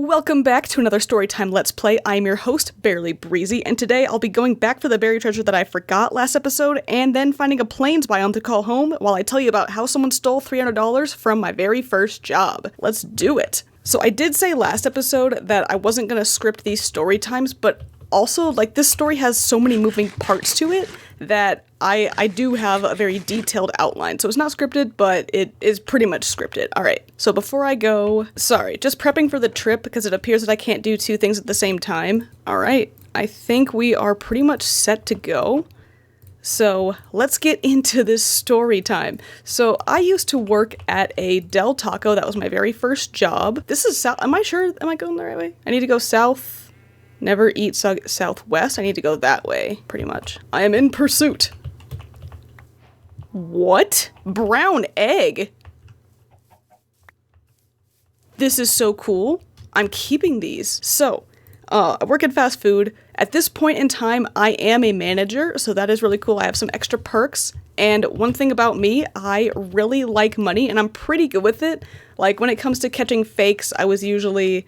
Welcome back to another Storytime Let's Play. I'm your host, BarelyBreezy, and today I'll be going back for the buried treasure that I forgot last episode, and then finding a plains biome to call home while I tell you about how someone stole $300 from my very first job. Let's do it! So I did say last episode that I wasn't gonna script these story times, but also, this story has so many moving parts to it that I do have a very detailed outline. So it's not scripted, but it is pretty much scripted. Alright, so before I go, sorry, just prepping for the trip because it appears that I can't do two things at the same time. Alright, I think we are pretty much set to go. So let's get into this story time. So I used to work at a Del Taco. That was my very first job. This is south. Am I sure? Am I going the right way? I need to go south. Never eat southwest. I need to go that way, pretty much. I am in pursuit. What? Brown egg? This is so cool. I'm keeping these. So, I work in fast food. At this point in time, I am a manager, so that is really cool. I have some extra perks. And one thing about me, I really like money, and I'm pretty good with it. Like, when it comes to catching fakes, I was usually...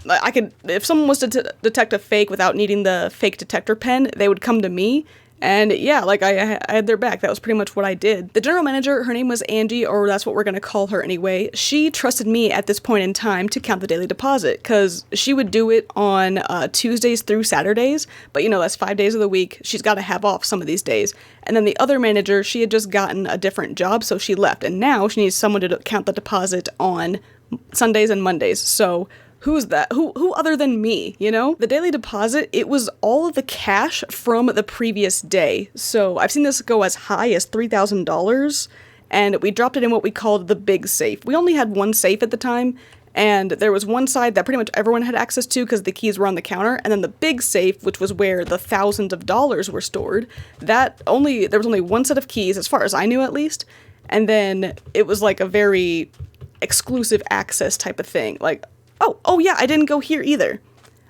if someone was to detect a fake without needing the fake detector pen, they would come to me. And yeah, I had their back. That was pretty much what I did. The general manager, her name was Angie, or that's what we're going to call her anyway. She trusted me at this point in time to count the daily deposit, because she would do it on Tuesdays through Saturdays. But that's 5 days of the week. She's got to have off some of these days. And then the other manager, she had just gotten a different job, so she left. And now she needs someone to count the deposit on Sundays and Mondays. So... who's that? Who other than me, The daily deposit, it was all of the cash from the previous day. So I've seen this go as high as $3,000, and we dropped it in what we called the big safe. We only had one safe at the time, and there was one side that pretty much everyone had access to because the keys were on the counter, and then the big safe, which was where the thousands of dollars were stored, there was only one set of keys, as far as I knew at least, and then it was a very exclusive access type of thing, Oh yeah, I didn't go here either.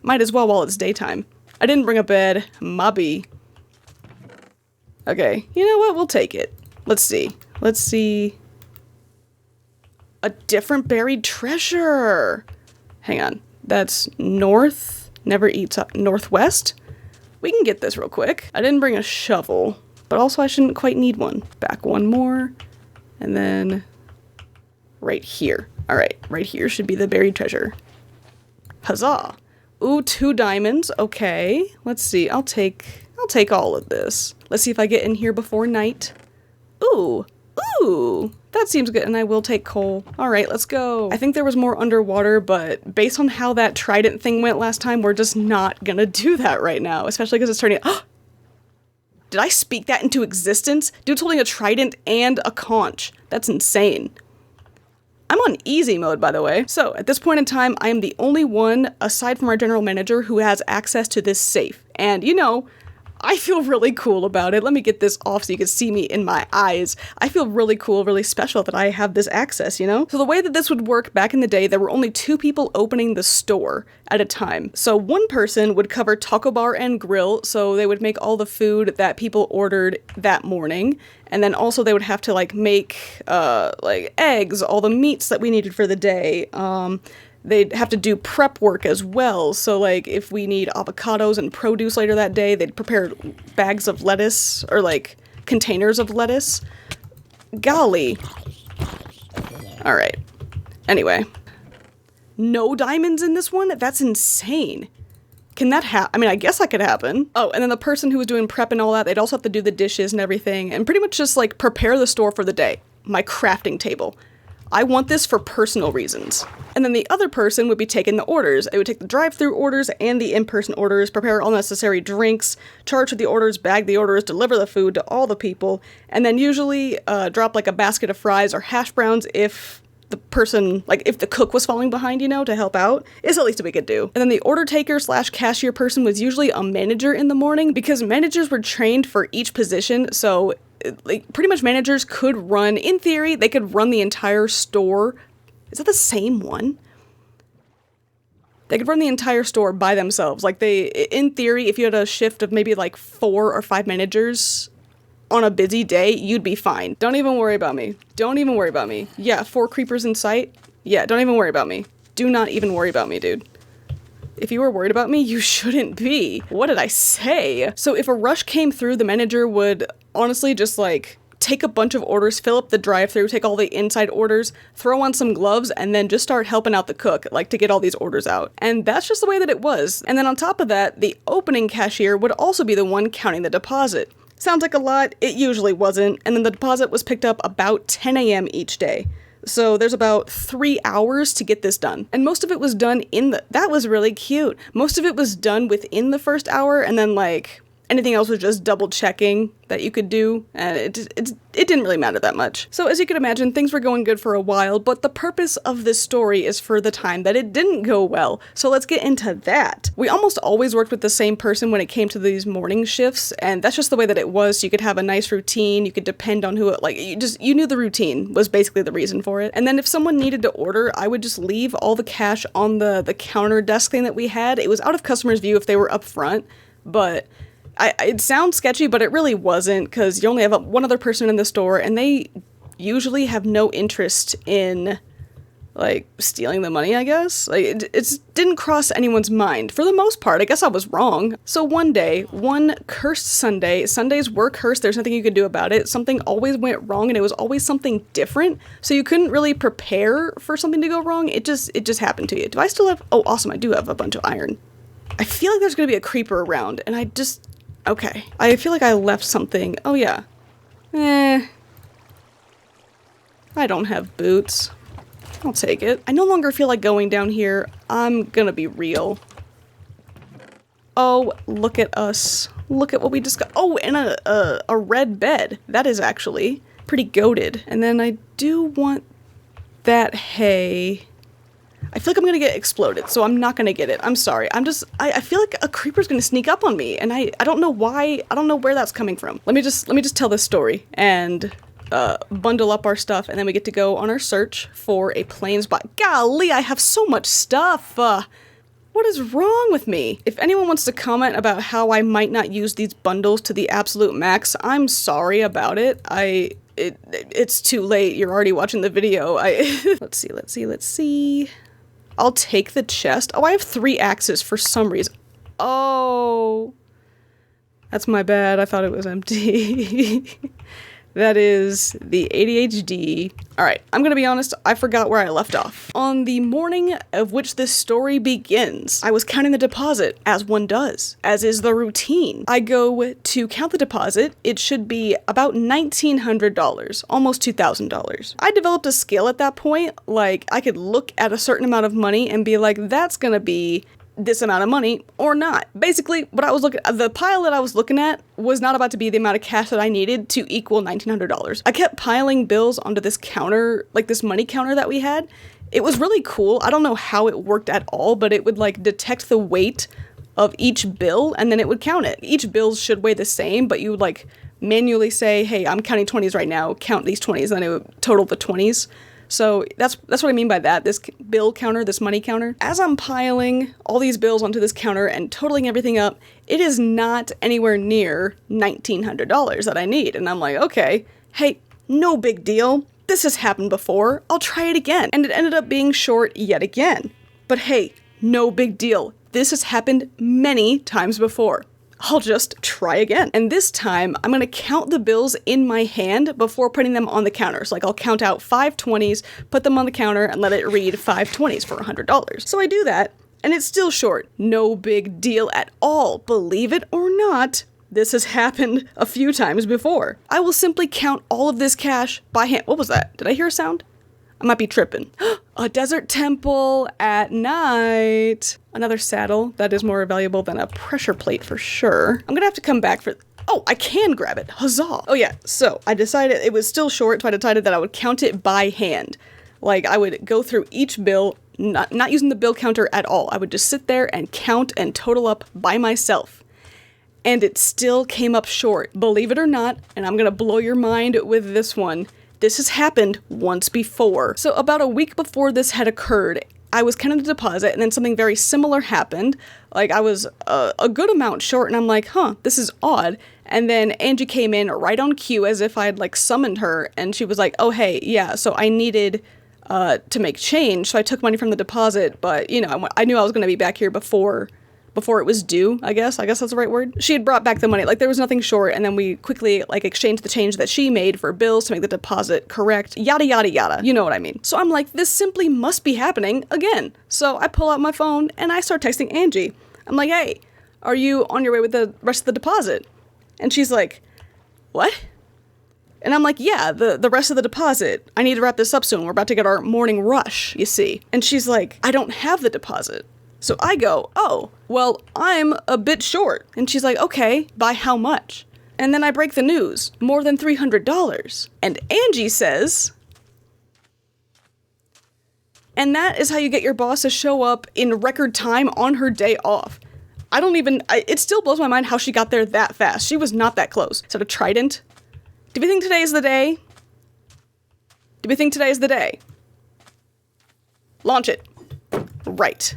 Might as well while it's daytime. I didn't bring a bed. Mobby. Okay, you know what? We'll take it. Let's see. A different buried treasure. Hang on. That's north. Never eats up northwest. We can get this real quick. I didn't bring a shovel, but also I shouldn't quite need one. Back one more. And then right here. Alright, right here should be the buried treasure. Huzzah! Ooh, 2 diamonds. Okay, let's see. I'll take all of this. Let's see if I get in here before night. Ooh, that seems good, and I will take coal. Alright, let's go. I think there was more underwater, but based on how that trident thing went last time, we're just not gonna do that right now, especially because it's turning... Did I speak that into existence? Dude's holding a trident and a conch. That's insane. I'm on easy mode, by the way. So, at this point in time, I am the only one, aside from our general manager, who has access to this safe. And, I feel really cool about it. Let me get this off so you can see me in my eyes. I feel really cool, really special that I have this access, So the way that this would work back in the day, there were only 2 people opening the store at a time. So one person would cover taco bar and grill, so they would make all the food that people ordered that morning. And then also they would have to make eggs, all the meats that we needed for the day. They'd have to do prep work as well, so if we need avocados and produce later that day, they'd prepare bags of lettuce, or containers of lettuce. Golly. Alright. Anyway. No diamonds in this one? That's insane. Can that happen? I mean, I guess that could happen. Oh, and then the person who was doing prep and all that, they'd also have to do the dishes and everything, and pretty much just prepare the store for the day. My crafting table. I want this for personal reasons. And then the other person would be taking the orders. They would take the drive-through orders and the in-person orders, prepare all necessary drinks, charge for the orders, bag the orders, deliver the food to all the people, and then usually drop a basket of fries or hash browns if the person, if the cook was falling behind, to help out, is at least what we could do. And then the order taker / cashier person was usually a manager in the morning, because managers were trained for each position, so pretty much managers could run, in theory, they could run the entire store. Is that the same one? They could run the entire store by themselves. In theory, if you had a shift of maybe 4 or 5 managers on a busy day, you'd be fine. Don't even worry about me. Don't even worry about me. Yeah, 4 creepers in sight. Yeah, don't even worry about me. do not even worry about me, dude. If you were worried about me, you shouldn't be. What did I say? So if a rush came through, the manager would honestly just like take a bunch of orders, fill up the drive-thru, take all the inside orders, throw on some gloves, and then just start helping out the cook, like to get all these orders out. And that's just the way that it was. And then on top of that, the opening cashier would also be the one counting the deposit. Sounds like a lot, it usually wasn't, and then the deposit was picked up about 10 a.m. each day. So there's about 3 hours to get this done. And most of it was done that was really cute. Most of it was done within the first hour, and then like anything else was just double checking that you could do, and it didn't really matter that much. So as you can imagine, things were going good for a while, but the purpose of this story is for the time that it didn't go well. So let's get into that. We almost always worked with the same person when it came to these morning shifts, and that's just the way that it was. So you could have a nice routine, you could depend on who it, like, you knew the routine was basically the reason for it. And then if someone needed to order, I would just leave all the cash on the counter desk thing that we had. It was out of customers' view if they were up front, but it sounds sketchy, but it really wasn't, because you only have one other person in the store, and they usually have no interest in, like, stealing the money, I guess. Like, it didn't cross anyone's mind. For the most part, I guess I was wrong. So one day, one cursed Sunday, Sundays were cursed, there's nothing you could do about it. Something always went wrong, and it was always something different, so you couldn't really prepare for something to go wrong. It just happened to you. Do I still have, oh, awesome, I do have a bunch of iron. I feel like there's gonna be a creeper around, and okay, I feel like I left something. Oh yeah. I don't have boots. I'll take it. I no longer feel like going down here. I'm gonna be real. Oh, look at us. Look at what we just got. Oh, and a red bed. That is actually pretty goated. And then I do want that hay. I feel like I'm gonna get exploded, so I'm not gonna get it. I'm sorry. I feel like a creeper's gonna sneak up on me, and I don't know why. I don't know where that's coming from. Let me just tell this story and bundle up our stuff, and then we get to go on our search for a plains bot. Golly, I have so much stuff. What is wrong with me? If anyone wants to comment about how I might not use these bundles to the absolute max, I'm sorry about it. It's too late. You're already watching the video. Let's see. I'll take the chest. Oh, I have 3 axes for some reason. Oh, that's my bad. I thought it was empty. That is the ADHD. All right, I'm gonna be honest, I forgot where I left off. On the morning of which this story begins, I was counting the deposit, as one does, as is the routine. I go to count the deposit. It should be about $1,900, almost $2,000. I developed a skill at that point, like I could look at a certain amount of money and be like, that's gonna be this amount of money or not. Basically, the pile that I was looking at was not about to be the amount of cash that I needed to equal $1,900. I kept piling bills onto this counter, like this money counter that we had. It was really cool. I don't know how it worked at all, but it would like detect the weight of each bill and then it would count it. Each bill should weigh the same, but you would like manually say, hey, I'm counting 20s right now, count these 20s, and then it would total the 20s. So that's what I mean by that, this bill counter, this money counter. As I'm piling all these bills onto this counter and totaling everything up, it is not anywhere near $1,900 that I need. And I'm like, okay, hey, no big deal. This has happened before. I'll try it again. And it ended up being short yet again. But hey, no big deal. This has happened many times before. I'll just try again. And this time, I'm gonna count the bills in my hand before putting them on the counter. So like I'll count out 5 20s, put them on the counter, and let it read 5 20s for $100. So I do that, and it's still short. No big deal at all. Believe it or not, this has happened a few times before. I will simply count all of this cash by hand. What was that? Did I hear a sound? I might be tripping. A desert temple at night. Another saddle. That is more valuable than a pressure plate for sure. I'm gonna have to come back for... Oh, I can grab it. Huzzah. Oh yeah, so I decided it was still short, so I decided that I would count it by hand. Like, I would go through each bill, not using the bill counter at all. I would just sit there and count and total up by myself. And it still came up short. Believe it or not, and I'm gonna blow your mind with this one. This has happened once before. So about a week before this had occurred, I was counting the deposit and then something very similar happened. Like I was a good amount short and I'm like, huh, this is odd. And then Angie came in right on cue as if I had like summoned her and she was like, oh hey, yeah, so I needed to make change. So I took money from the deposit, but, you know, I knew I was going to be back here before it was due, I guess that's the right word. She had brought back the money, like there was nothing short, and then we quickly like exchanged the change that she made for bills to make the deposit correct, yada yada yada, you know what I mean. So I'm like, this simply must be happening again. So I pull out my phone and I start texting Angie. I'm like, hey, are you on your way with the rest of the deposit? And she's like, what? And I'm like, yeah, the rest of the deposit. I need to wrap this up soon. We're about to get our morning rush, you see. And she's like, I don't have the deposit. So I go, oh, well, I'm a bit short. And she's like, okay, by how much? And then I break the news, more than $300. And Angie says, and that is how you get your boss to show up in record time on her day off. It still blows my mind how she got there that fast. She was not that close. Is that a trident? Do we think today is the day? Do we think today is the day? Launch it. Right.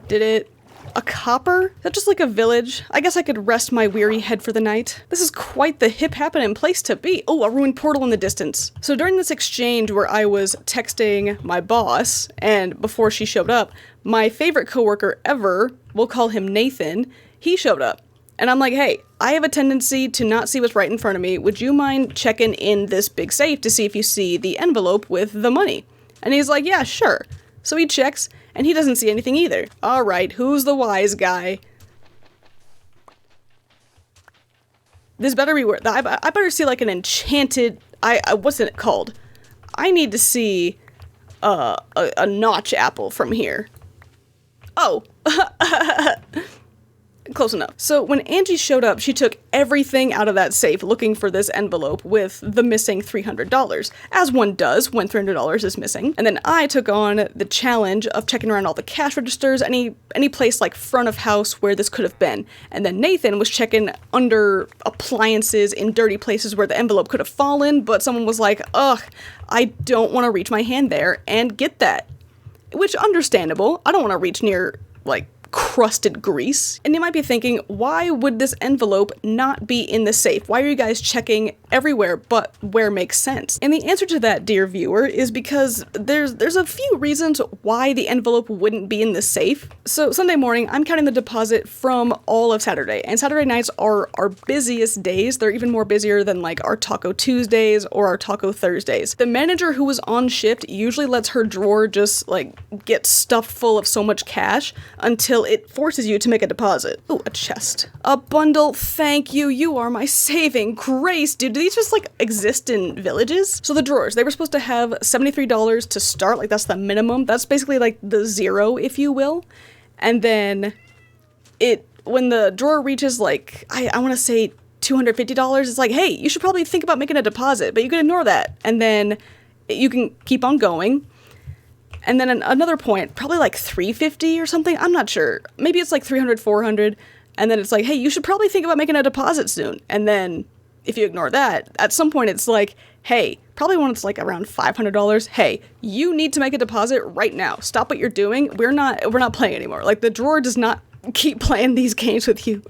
Did it... A copper? Is that just like a village? I guess I could rest my weary head for the night. This is quite the hip happening place to be. Oh, a ruined portal in the distance. So during this exchange where I was texting my boss, and before she showed up, my favorite coworker ever, we'll call him Nathan, he showed up. And I'm like, hey, I have a tendency to not see what's right in front of me. Would you mind checking in this big safe to see if you see the envelope with the money? And he's like, yeah, sure. So he checks, and he doesn't see anything either. All right, who's the wise guy? This better be worth. I better see like an enchanted. What's it called? I need to see a notch apple from here. Oh. Close enough. So when Angie showed up, she took everything out of that safe looking for this envelope with the missing $300, as one does when $300 is missing. And then I took on the challenge of checking around all the cash registers, any place like front of house where this could have been. And then Nathan was checking under appliances in dirty places where the envelope could have fallen, but someone was like, ugh, I don't want to reach my hand there and get that. Which, understandable. I don't want to reach near, like, crusted grease. And you might be thinking, why would this envelope not be in the safe? Why are you guys checking everywhere but where makes sense? And the answer to that, dear viewer, is because there's a few reasons why the envelope wouldn't be in the safe. So Sunday morning, I'm counting the deposit from all of Saturday, and Saturday nights are our busiest days. They're even more busier than like our Taco Tuesdays or our Taco Thursdays. The manager who was on shift usually lets her drawer just like get stuffed full of so much cash until it forces you to make a deposit. Ooh, a chest. A bundle, thank you, you are my saving grace. Dude, do these just like exist in villages? So the drawers, they were supposed to have $73 to start, like that's the minimum. That's basically like the zero, if you will. And then when the drawer reaches like, I want to say $250, it's like, hey, you should probably think about making a deposit, but you can ignore that. And then you can keep on going. And then another point, probably like $350 or something, I'm not sure. Maybe it's like $300, $400, and then it's like, hey, you should probably think about making a deposit soon. And then if you ignore that, at some point it's like, hey, probably when it's like around $500, hey, you need to make a deposit right now. Stop what you're doing. We're not playing anymore. Like the drawer does not keep playing these games with you.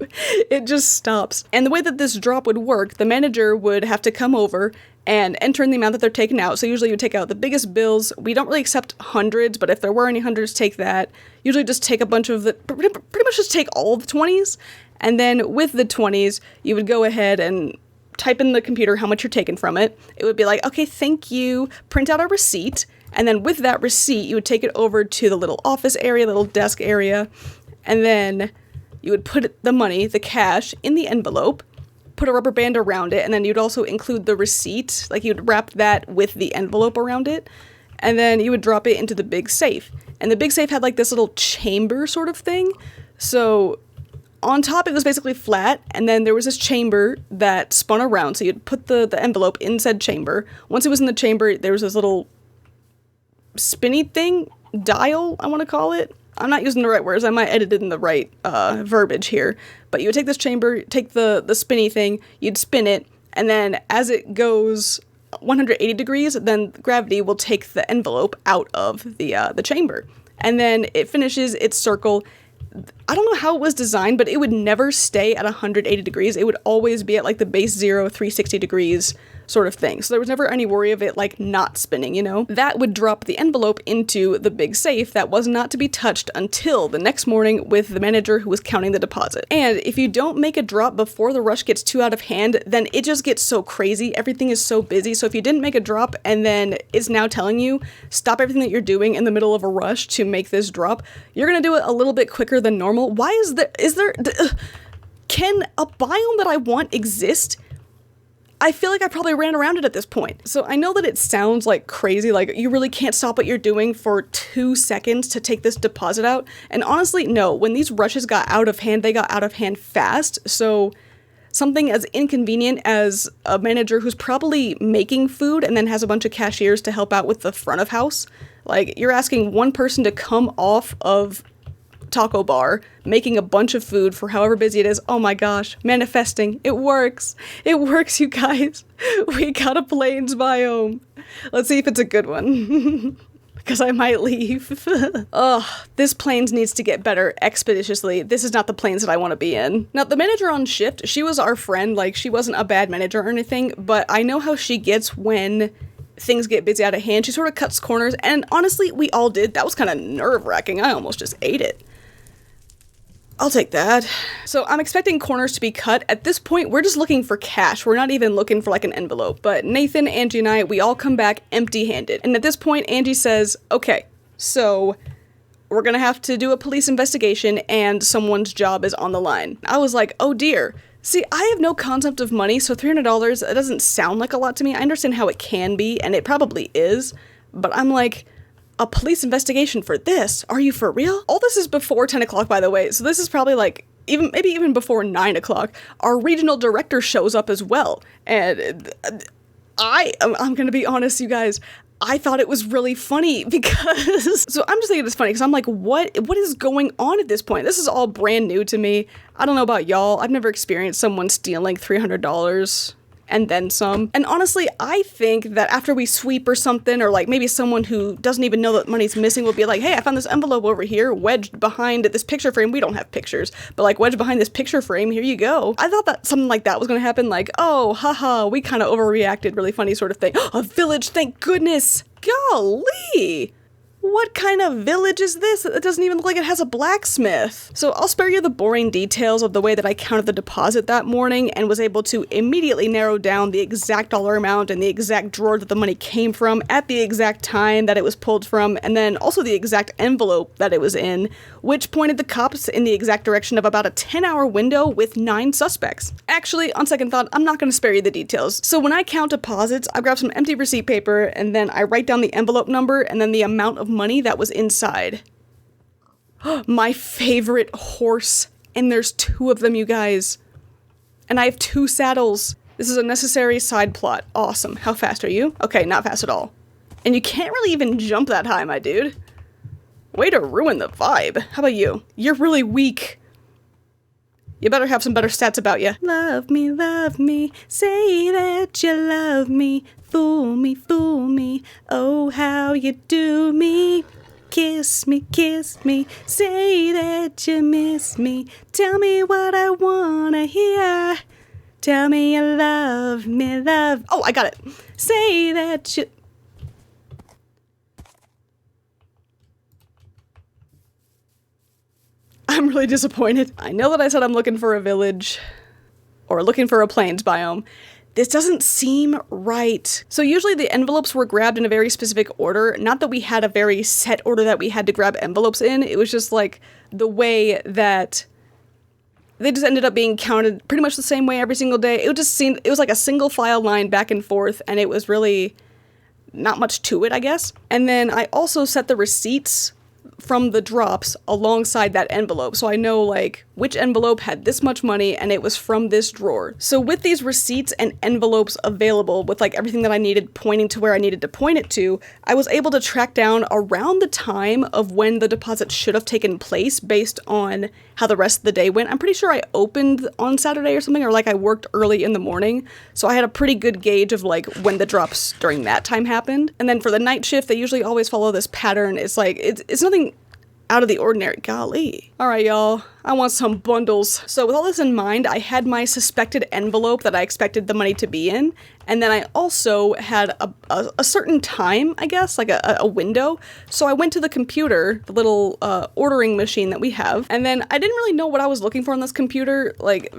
It just stops. And the way that this drop would work, the manager would have to come over and enter in the amount that they're taking out. So usually you take out the biggest bills. We don't really accept hundreds, but if there were any hundreds, take that. Usually just take a bunch of pretty much just take all of the 20s. And then with the 20s, you would go ahead and type in the computer how much you're taking from it. It would be like, okay, thank you. Print out a receipt. And then with that receipt, you would take it over to the little office area, little desk area. And then you would put the money, the cash, in the envelope, put a rubber band around it, and then you'd also include the receipt, like you'd wrap that with the envelope around it, and then you would drop it into the big safe. And the big safe had like this little chamber sort of thing. So on top it was basically flat, and then there was this chamber that spun around, so you'd put the envelope in said chamber. Once it was in the chamber, there was this little spinny thing, dial, I want to call it. I'm not using the right words, I might edit it in the right verbiage here, but you would take this chamber, take the spinny thing, you'd spin it, and then as it goes 180 degrees, then gravity will take the envelope out of the chamber. And then it finishes its circle. I don't know how it was designed, but it would never stay at 180 degrees. It would always be at like the base 0, 360 degrees sort of thing. So there was never any worry of it like not spinning, you know? That would drop the envelope into the big safe that was not to be touched until the next morning with the manager who was counting the deposit. And if you don't make a drop before the rush gets too out of hand, then it just gets so crazy. Everything is so busy. So if you didn't make a drop and then it's now telling you stop everything that you're doing in the middle of a rush to make this drop, you're gonna do it a little bit quicker than normal. Why can a biome that I want exist? I feel like I probably ran around it at this point. So I know that it sounds like crazy, like you really can't stop what you're doing for 2 seconds to take this deposit out. And honestly, no, when these rushes got out of hand, they got out of hand fast. So something as inconvenient as a manager who's probably making food and then has a bunch of cashiers to help out with the front of house. Like, you're asking one person to come off of taco bar, making a bunch of food for however busy it is. Oh my gosh, manifesting. It works. It works, you guys. We got a plains biome. Let's see if it's a good one. Because I might leave. Ugh, this plains needs to get better expeditiously. This is not the plains that I want to be in. Now, the manager on shift, she was our friend. Like, she wasn't a bad manager or anything, but I know how she gets when things get busy out of hand. She sort of cuts corners, and honestly, we all did. That was kind of nerve-wracking. I almost just ate it. I'll take that. So I'm expecting corners to be cut. At this point, we're just looking for cash. We're not even looking for like an envelope. But Nathan, Angie, and I, we all come back empty-handed. And at this point, Angie says, okay, so we're gonna have to do a police investigation and someone's job is on the line. I was like, oh dear. See, I have no concept of money, so $300, it doesn't sound like a lot to me. I understand how it can be, and it probably is. But I'm like, a police investigation for this? Are you for real? All this is before 10 o'clock, by the way, so this is probably like, maybe even before 9 o'clock. Our regional director shows up as well, and I'm gonna be honest, you guys, I thought it was really funny because, so I'm just thinking it's funny because I'm like, what is going on at this point? This is all brand new to me. I don't know about y'all. I've never experienced someone stealing $300. And then some. And honestly, I think that after we sweep or something, or like maybe someone who doesn't even know that money's missing will be like, hey, I found this envelope over here wedged behind this picture frame. We don't have pictures, but like wedged behind this picture frame, here you go. I thought that something like that was gonna happen, like, oh, haha, we kind of overreacted, really funny sort of thing. A village, thank goodness. Golly. What kind of village is this? It doesn't even look like it has a blacksmith. So I'll spare you the boring details of the way that I counted the deposit that morning and was able to immediately narrow down the exact dollar amount and the exact drawer that the money came from at the exact time that it was pulled from, and then also the exact envelope that it was in, which pointed the cops in the exact direction of about a 10-hour window with 9 suspects. Actually, on second thought, I'm not going to spare you the details. So when I count deposits, I grab some empty receipt paper and then I write down the envelope number and then the amount of money that was inside. My favorite horse, and there's 2 of them, you guys. And I have 2 saddles. This is a necessary side plot. Awesome. How fast are you? Okay, not fast at all. And you can't really even jump that high, my dude. Way to ruin the vibe. How about you? You're really weak. You better have some better stats about you. Love me, say that you love me. Fool me, oh how you do me. Kiss me, say that you miss me. Tell me what I wanna hear. Tell me you love me, love. Oh, I got it. Say that you... I'm really disappointed. I know that I said I'm looking for a village, or looking for a plains biome. This doesn't seem right. So usually the envelopes were grabbed in a very specific order. Not that we had a very set order that we had to grab envelopes in. It was just like the way that they just ended up being counted pretty much the same way every single day. It just seemed, it was like a single file line back and forth, and it was really not much to it, I guess. And then I also set the receipts from the drops alongside that envelope, so I know like which envelope had this much money and it was from this drawer. So with these receipts and envelopes available, with like everything that I needed pointing to where I needed to point it to, I was able to track down around the time of when the deposit should have taken place based on how the rest of the day went. I'm pretty sure I opened on Saturday or something, or like I worked early in the morning, so I had a pretty good gauge of like when the drops during that time happened. And then for the night shift, they usually always follow this pattern. It's like, it's nothing out of the ordinary. Golly. Alright, y'all. I want some bundles. So with all this in mind, I had my suspected envelope that I expected the money to be in, And then I also had a certain time, I guess, like a window. So I went to the computer, the little ordering machine that we have, and then I didn't really know what I was looking for on this computer, like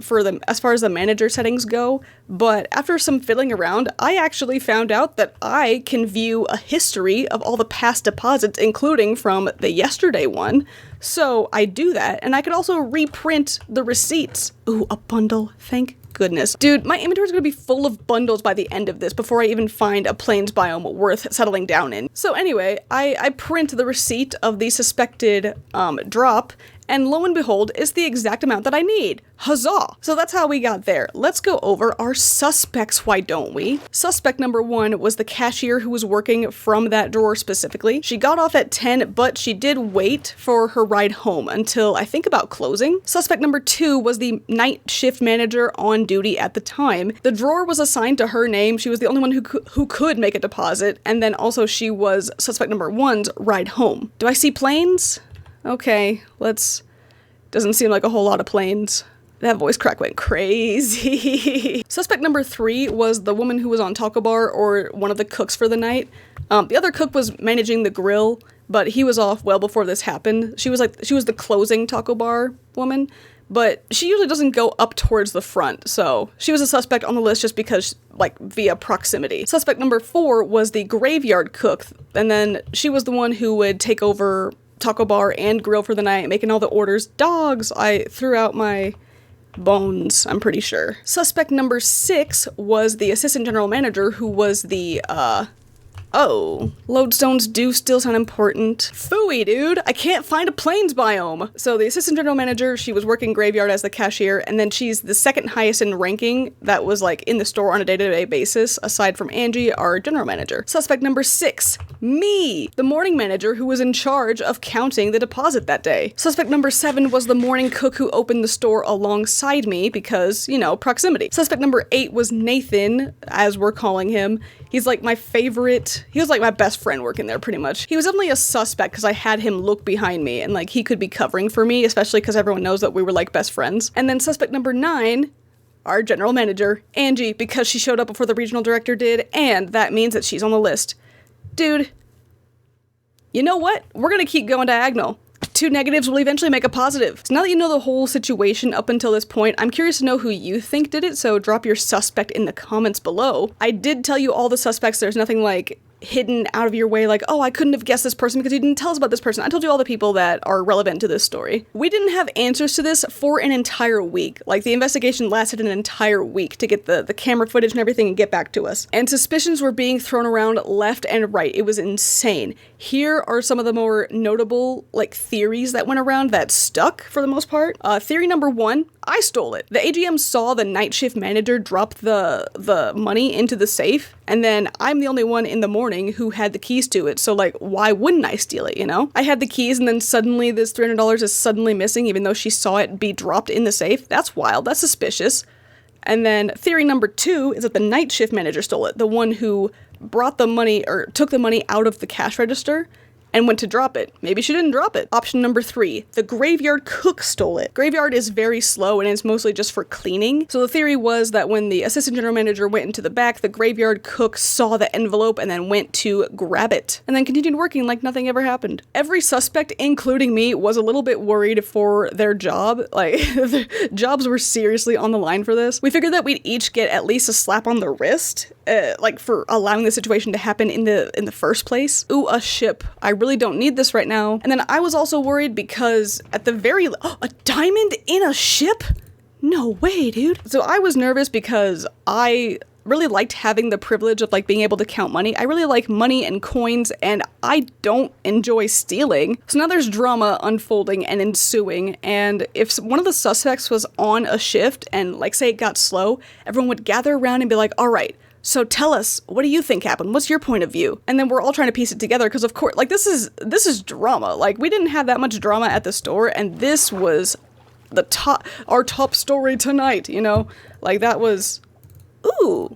as far as the manager settings go. But after some fiddling around, I actually found out that I can view a history of all the past deposits, including from the yesterday one. So I do that, and I could also reprint the receipts. Ooh, a bundle. Thank goodness. Dude, my inventory is going to be full of bundles by the end of this before I even find a plains biome worth settling down in. So anyway, I print the receipt of the suspected drop, and lo and behold, it's the exact amount that I need. Huzzah! So that's how we got there. Let's go over our suspects, why don't we? Suspect number 1 was the cashier who was working from that drawer specifically. She got off at 10, but she did wait for her ride home until I think about closing. Suspect number 2 was the night shift manager on duty at the time. The drawer was assigned to her name. She was the only one who could make a deposit, and then also she was suspect number 1's ride home. Do I see planes? Okay, doesn't seem like a whole lot of planes. That voice crack went crazy. Suspect number 3 was the woman who was on Taco Bar, or one of the cooks for the night. The other cook was managing the grill, but he was off well before this happened. She was the closing Taco Bar woman, but she usually doesn't go up towards the front, so she was a suspect on the list just because, like, via proximity. Suspect number 4 was the graveyard cook, and then she was the one who would take over Taco Bar and grill for the night, making all the orders. Dogs! I threw out my bones, I'm pretty sure. Suspect number 6 was the assistant general manager, who was the, lodestones do still sound important. Phooey, dude! I can't find a plains biome! So the assistant general manager, she was working graveyard as the cashier, and then she's the second highest in ranking that was, like, in the store on a day-to-day basis, aside from Angie, our general manager. Suspect number 6, me! The morning manager who was in charge of counting the deposit that day. Suspect number 7 was the morning cook who opened the store alongside me because, you know, proximity. Suspect number 8 was Nathan, as we're calling him. He's like my favorite, he was like my best friend working there pretty much. He was definitely a suspect because I had him look behind me and like he could be covering for me, especially because everyone knows that we were like best friends. And then suspect number 9, our general manager, Angie, because she showed up before the regional director did, and that means that she's on the list. Dude, you know what? We're gonna keep going diagonal. 2 negatives will eventually make a positive. So now that you know the whole situation up until this point, I'm curious to know who you think did it, so drop your suspect in the comments below. I did tell you all the suspects. There's nothing like hidden out of your way, like, oh, I couldn't have guessed this person because you didn't tell us about this person. I told you all the people that are relevant to this story. We didn't have answers to this for an entire week. Like, the investigation lasted an entire week to get the camera footage and everything and get back to us. And suspicions were being thrown around left and right. It was insane. Here are some of the more notable, like, theories that went around that stuck for the most part. Theory number 1, I stole it. The AGM saw the night shift manager drop the money into the safe, and then I'm the only one in the morning who had the keys to it, so like, why wouldn't I steal it, you know? I had the keys, and then suddenly this $300 is suddenly missing even though she saw it be dropped in the safe. That's wild. That's suspicious. And then theory number 2 is that the night shift manager stole it, the one who brought the money, or took the money out of the cash register and went to drop it. Maybe she didn't drop it. Option number 3, the graveyard cook stole it. Graveyard is very slow and it's mostly just for cleaning. So the theory was that when the assistant general manager went into the back, the graveyard cook saw the envelope and then went to grab it, and then continued working like nothing ever happened. Every suspect, including me, was a little bit worried for their job. Like, their jobs were seriously on the line for this. We figured that we'd each get at least a slap on the wrist, like for allowing the situation to happen in the first place. Ooh, a ship. I really don't need this right now. And then I was also worried because at the very a diamond in a ship? No way, dude. So I was nervous because I really liked having the privilege of like being able to count money. I really like money and coins, and I don't enjoy stealing. So now there's drama unfolding and ensuing, and if one of the suspects was on a shift and like say it got slow, everyone would gather around and be like, all right, so tell us, what do you think happened? What's your point of view? And then we're all trying to piece it together because of course, like this is drama. Like we didn't have that much drama at the store, and this was our top story tonight, you know? Like that was, ooh,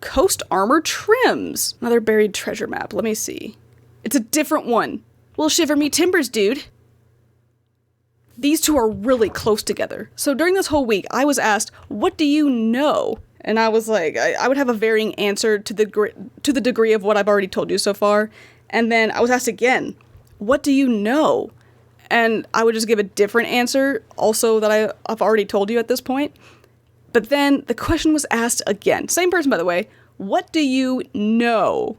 Coast Armor Trims. Another buried treasure map. Let me see. It's a different one. Well, shiver me timbers, dude. These two are really close together. So during this whole week, I was asked, what do you know? And I was like, I would have a varying answer to the degree of what I've already told you so far. And then I was asked again, what do you know? And I would just give a different answer, also that I've already told you at this point. But then the question was asked again. Same person, by the way. What do you know?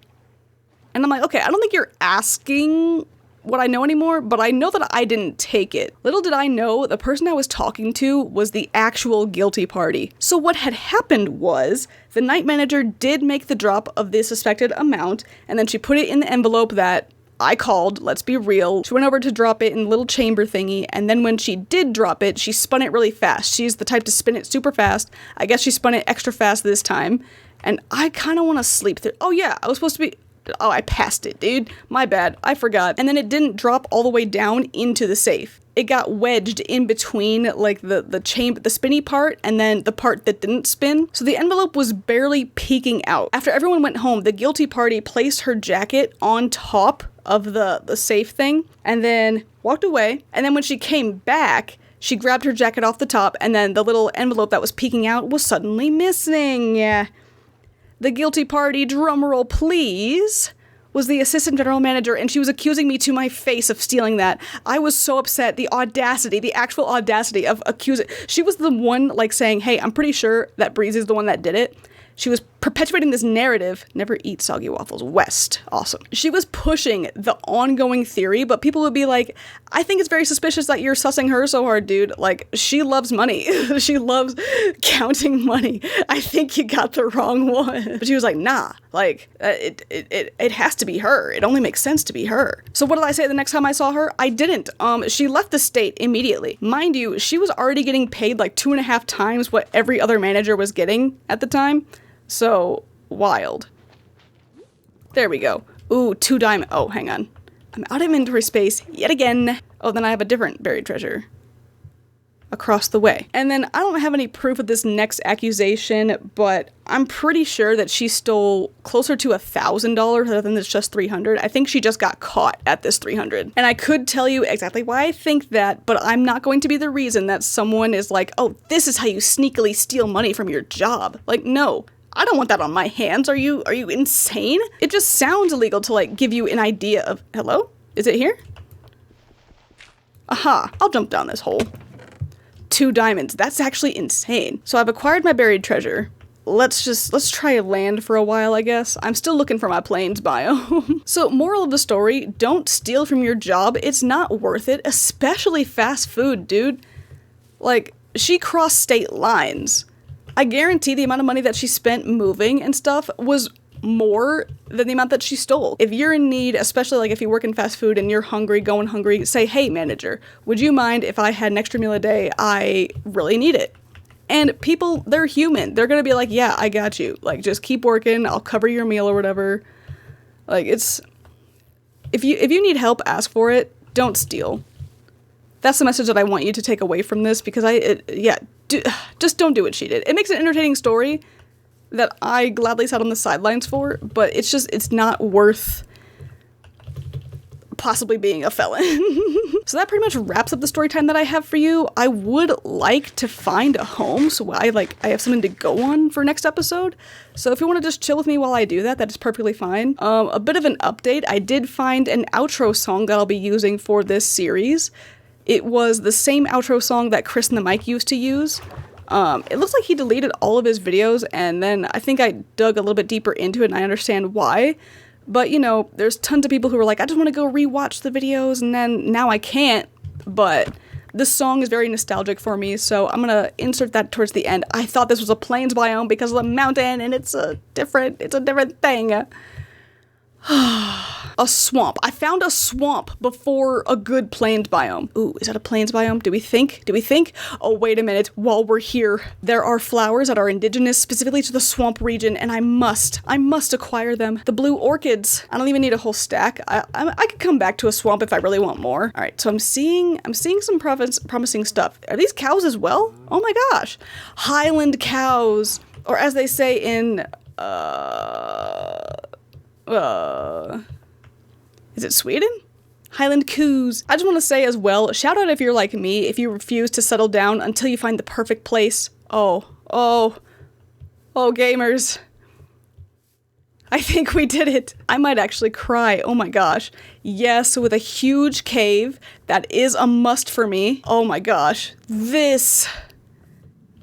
And I'm like, okay, I don't think you're asking what I know anymore, but I know that I didn't take it. Little did I know, the person I was talking to was the actual guilty party. So what had happened was, the night manager did make the drop of the suspected amount, and then she put it in the envelope that I called, let's be real. She went over to drop it in the little chamber thingy, and then when she did drop it, she spun it really fast. She's the type to spin it super fast. I guess she spun it extra fast this time, and I kind of want to sleep through. Oh yeah, I was supposed to be... Oh, I passed it, dude. My bad. I forgot. And then it didn't drop all the way down into the safe. It got wedged in between, like, the spinny part and then the part that didn't spin. So the envelope was barely peeking out. After everyone went home, the guilty party placed her jacket on top of the safe thing and then walked away. And then when she came back, she grabbed her jacket off the top and then the little envelope that was peeking out was suddenly missing. Yeah. The guilty party, drumroll please, was the assistant general manager, and she was accusing me to my face of stealing that. I was so upset. The audacity, the actual audacity of accusing. She was the one, like, saying, hey, I'm pretty sure that Breezy's the one that did it. She was perpetuating this narrative, never eat soggy waffles, West, awesome. She was pushing the ongoing theory, but people would be like, I think it's very suspicious that you're sussing her so hard, dude. Like, she loves money. She loves counting money. I think you got the wrong one. But she was like, nah, like, it has to be her. It only makes sense to be her. So what did I say the next time I saw her? I didn't. She left the state immediately. Mind you, she was already getting paid like 2.5 times what every other manager was getting at the time. So, wild. There we go. Ooh, 2 diamond. Oh, hang on. I'm out of inventory space yet again. Oh, then I have a different buried treasure across the way. And then I don't have any proof of this next accusation, but I'm pretty sure that she stole closer to $1,000 rather than it's just 300. I think she just got caught at this 300. And I could tell you exactly why I think that, but I'm not going to be the reason that someone is like, oh, this is how you sneakily steal money from your job. Like, no. I don't want that on my hands. Are you insane? It just sounds illegal to, like, give you an idea of... Hello? Is it here? Aha. I'll jump down this hole. 2 diamonds. That's actually insane. So I've acquired my buried treasure. Let's try land for a while, I guess. I'm still looking for my plains biome. So, moral of the story, don't steal from your job. It's not worth it, especially fast food, dude. Like, she crossed state lines. I guarantee the amount of money that she spent moving and stuff was more than the amount that she stole. If you're in need, especially like if you work in fast food and you're hungry, going hungry, say, hey, manager, would you mind if I had an extra meal a day? I really need it. And people, they're human. They're gonna be like, yeah, I got you. Like, just keep working. I'll cover your meal or whatever. Like, it's... If you need help, ask for it. Don't steal. That's the message that I want you to take away from this, because just don't do what she did. It makes an entertaining story that I gladly sat on the sidelines for, but it's not worth possibly being a felon. So that pretty much wraps up the story time that I have for you. I would like to find a home, so I have something to go on for next episode. So if you want to just chill with me while I do that, that is perfectly fine. A bit of an update. I did find an outro song that I'll be using for this series. It was the same outro song that Chris and the Mike used to use. It looks like he deleted all of his videos, and then I think I dug a little bit deeper into it, and I understand why. But, you know, there's tons of people who are like, I just want to go rewatch the videos, and then now I can't. But this song is very nostalgic for me, so I'm gonna insert that towards the end. I thought this was a plains biome because of the mountain, and it's a different thing. A swamp. I found a swamp before a good plains biome. Ooh, is that a plains biome? Do we think? Oh, wait a minute. While we're here, there are flowers that are indigenous specifically to the swamp region, and I must acquire them. The blue orchids. I don't even need a whole stack. I could come back to a swamp if I really want more. All right, so I'm seeing some promising stuff. Are these cows as well? Oh my gosh. Highland cows. Or as they say in, is it Sweden? Highland coos. I just want to say as well, shout out if you're like me, if you refuse to settle down until you find the perfect place. Oh, Oh, gamers. I think we did it. I might actually cry. Oh my gosh. Yes, with a huge cave. That is a must for me. Oh my gosh. This.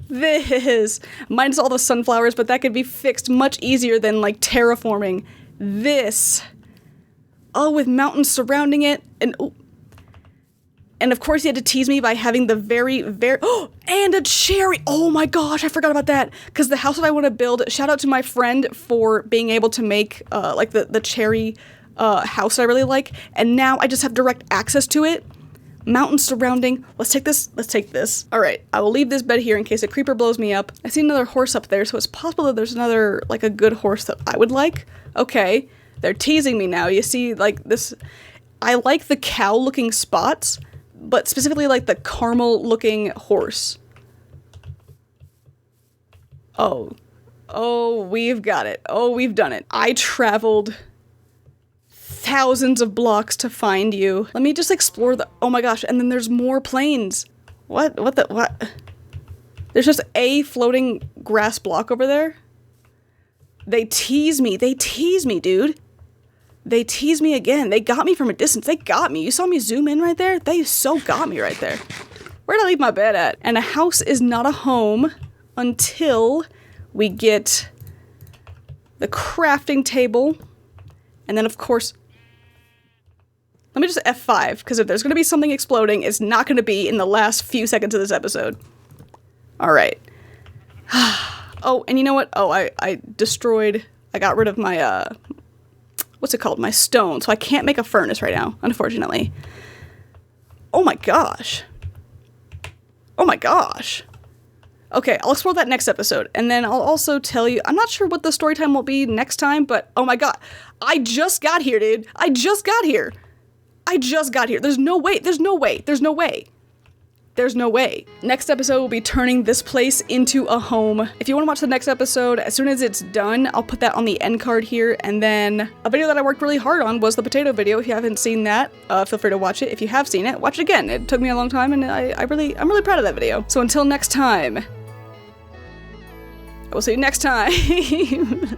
Minus all the sunflowers, but that could be fixed much easier than, like, terraforming. This. Oh, with mountains surrounding it. And of course he had to tease me by having the very, oh, and a cherry. Oh my gosh, I forgot about that. Because the house that I want to build, shout out to my friend for being able to make, like, the cherry house that I really like. And now I just have direct access to it. Mountains surrounding. Let's take this. All right, I will leave this bed here in case a creeper blows me up. I see another horse up there, so it's possible that there's another, like, a good horse that I would like. Okay, they're teasing me now. You see, like, this, I like the cow-looking spots, but specifically, like, the caramel-looking horse. Oh, we've got it. Oh, we've done it. I traveled thousands of blocks to find you. Let me just explore the, oh my gosh, and then there's more plains. What? There's just a floating grass block over there? They tease me, dude. They tease me again. They got me from a distance. They got me. You saw me zoom in right there? They so got me right there. Where'd I leave my bed at? And a house is not a home until we get the crafting table. And then, of course, let me just F5, because if there's going to be something exploding, it's not going to be in the last few seconds of this episode. All right. Oh, and you know what? Oh, I got rid of my, what's it called? My stone. So I can't make a furnace right now, unfortunately. Oh my gosh. Okay, I'll explore that next episode. And then I'll also tell you, I'm not sure what the story time will be next time, but oh my god. I just got here, dude. I just got here. There's no way. Next episode will be turning this place into a home. If you want to watch the next episode, as soon as it's done, I'll put that on the end card here. And then a video that I worked really hard on was the potato video. If you haven't seen that, feel free to watch it. If you have seen it, watch it again. It took me a long time, and I'm really proud of that video. So until next time, I will see you next time.